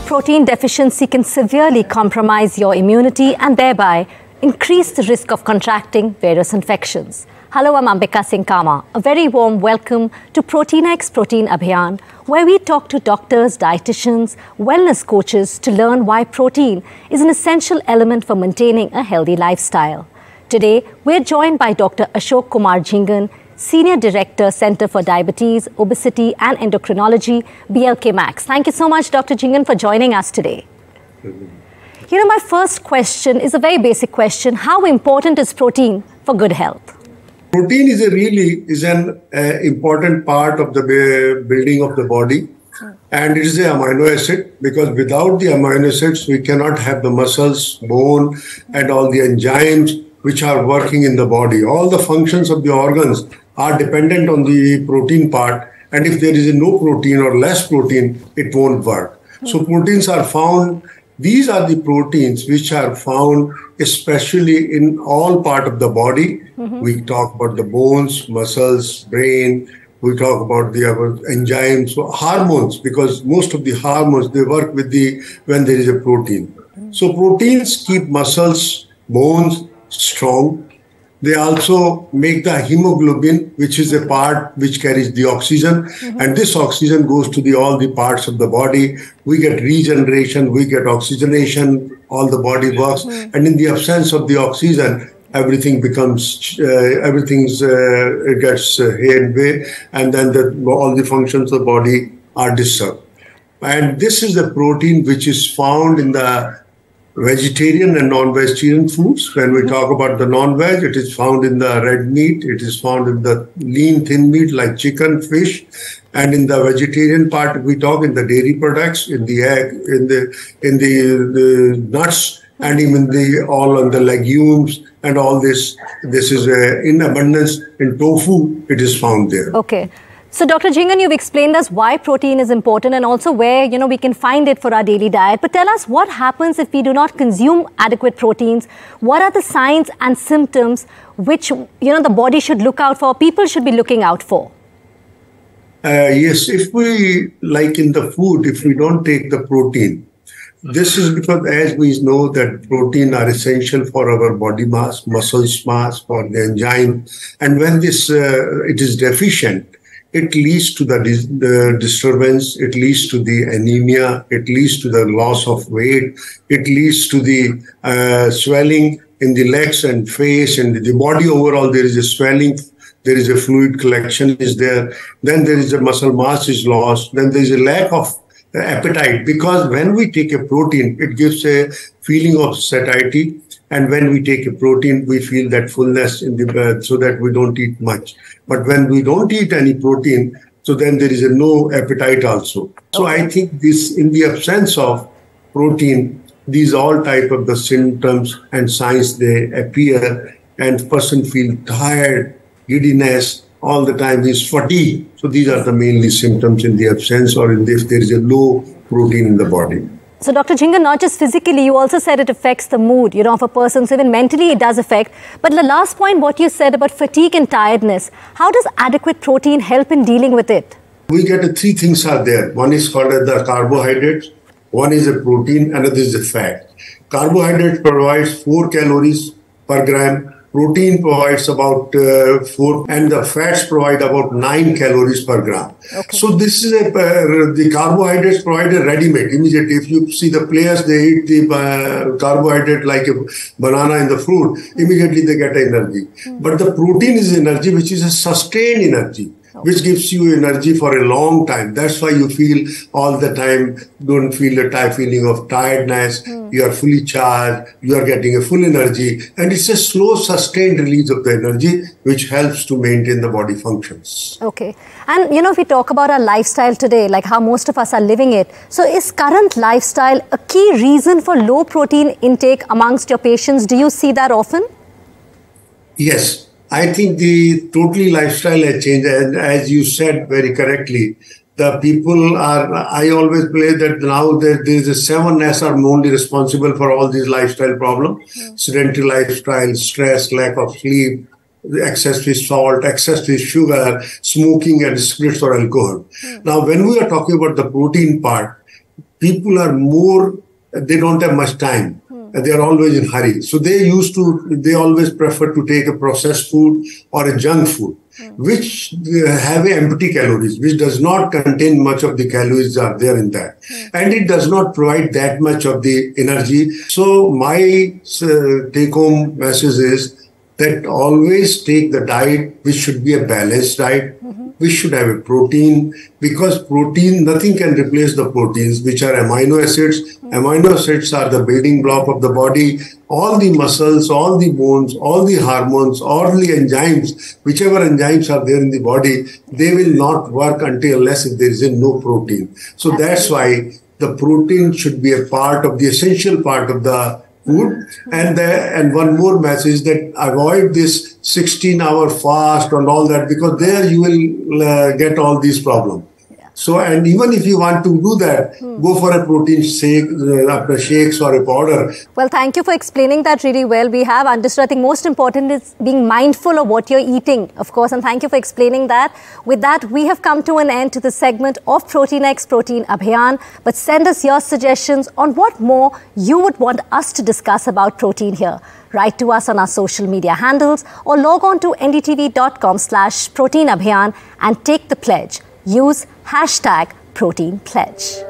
protein deficiency can severely compromise your immunity and thereby increase the risk of contracting various infections. Hello, I'm Ambika Singh Kama. A very warm welcome to Protein X Protein Abhiyan, where we talk to doctors, dietitians, wellness coaches to learn why protein is an essential element for maintaining a healthy lifestyle. Today, we're joined by Dr. Ashok Kumar Jhingan, Senior Director, Center for Diabetes, Obesity and Endocrinology, BLK Max. Thank you so much, Dr. Jhingan, for joining us today. You know, my first question is a very basic question. How important is protein for good health? Protein is an important part of the building of the body, and it is an amino acid, because without the amino acids we cannot have the muscles, bone and all the enzymes which are working in the body. All the functions of the organs are dependent on the protein part, and if there is no protein or less protein, it won't work. So proteins are found. These are the proteins which are found especially in all part of the body. We talk about the bones, muscles, brain. We talk about the enzymes, so hormones, because most of the hormones, they work with when there is a protein. So proteins keep muscles, bones strong. They also make the hemoglobin, which is a part which carries the oxygen, and this oxygen goes to all the parts of the body. We get regeneration, we get oxygenation, all the body works, and in the absence of the oxygen, everything becomes, it gets here and there, and then all the functions of the body are disturbed. And this is the protein which is found in the vegetarian and non-vegetarian foods. When we talk about the non-veg, it is found in the red meat, it is found in the lean thin meat like chicken, fish, and in the vegetarian part, we talk in the dairy products, in the egg, in the nuts, and even all on the legumes and all this. This is in abundance in tofu. It is found there. Okay. So, Dr. Jhingan, you've explained us why protein is important and also where, we can find it for our daily diet. But tell us what happens if we do not consume adequate proteins. What are the signs and symptoms which, the body should look out for, people should be looking out for? Yes, if we, like in the food, if we don't take the protein, this is because, as we know, that protein are essential for our body mass, muscle mass, for the enzyme. And when this it is deficient, it leads to the disturbance, it leads to the anemia, it leads to the loss of weight, it leads to the swelling in the legs and face and the body overall. There is a swelling, there is a fluid collection is there, then there is a muscle mass is lost, then there is a lack of appetite, because when we take a protein, it gives a feeling of satiety. And when we take a protein, we feel that fullness in the so that we don't eat much. But when we don't eat any protein, so then there is no appetite also. So I think this, in the absence of protein, these all type of the symptoms and signs, they appear, and person feel tired, giddiness, all the time is fatigue. So these are the mainly symptoms in the absence or if there is a low protein in the body. So, Dr. Jhingan, not just physically, you also said it affects the mood, of a person. So even mentally it does affect. But the last point, what you said about fatigue and tiredness, how does adequate protein help in dealing with it? We get three things are there. One is called the carbohydrates, one is a protein, another is a fat. Carbohydrates provides 4 calories per gram. Protein provides about 4, and the fats provide about 9 calories per gram. Okay. So this is the carbohydrates provide a ready-made immediately. If you see the players, they eat the carbohydrate like a banana in the fruit, immediately they get energy. But the protein is energy which is a sustained energy, which gives you energy for a long time. That's why you feel all the time, don't feel a feeling of tiredness. You are fully charged, you are getting a full energy, and it's a slow, sustained release of the energy, which helps to maintain the body functions. Okay. And, if we talk about our lifestyle today, like how most of us are living it, so is current lifestyle a key reason for low protein intake amongst your patients? Do you see that often? Yes. I think the totally lifestyle has changed, and as you said very correctly, the people are, I always believe that now there is a 7S are mainly responsible for all these lifestyle problems. Sedentary lifestyle, stress, lack of sleep, excess with salt, excess with sugar, smoking and spirits or alcohol. Now, when we are talking about the protein part, people are more, they don't have much time. They are always in hurry. So they always prefer to take a processed food or a junk food, which have empty calories, which does not contain much of the calories are there in that. And it does not provide that much of the energy. So my take-home message is that always take the diet, which should be a balanced diet. We should have a protein, because protein, nothing can replace the proteins, which are amino acids. Amino acids are the building block of the body. All the muscles, all the bones, all the hormones, all the enzymes, whichever enzymes are there in the body, they will not work unless if there is no protein. So that's why the protein should be a part of the essential part of the food. And one more message, that avoid this 16-hour fast and all that, because there you will get all these problems. So, and even if you want to do that, go for a protein shake, after shakes or a powder. Well, thank you for explaining that really well. We have understood. I think most important is being mindful of what you're eating, of course, and thank you for explaining that. With that, we have come to an end to the segment of Protein X Protein Abhiyan. But send us your suggestions on what more you would want us to discuss about protein here. Write to us on our social media handles or log on to ndtv.com/proteinabhiyan and take the pledge. Use #ProteinPledge.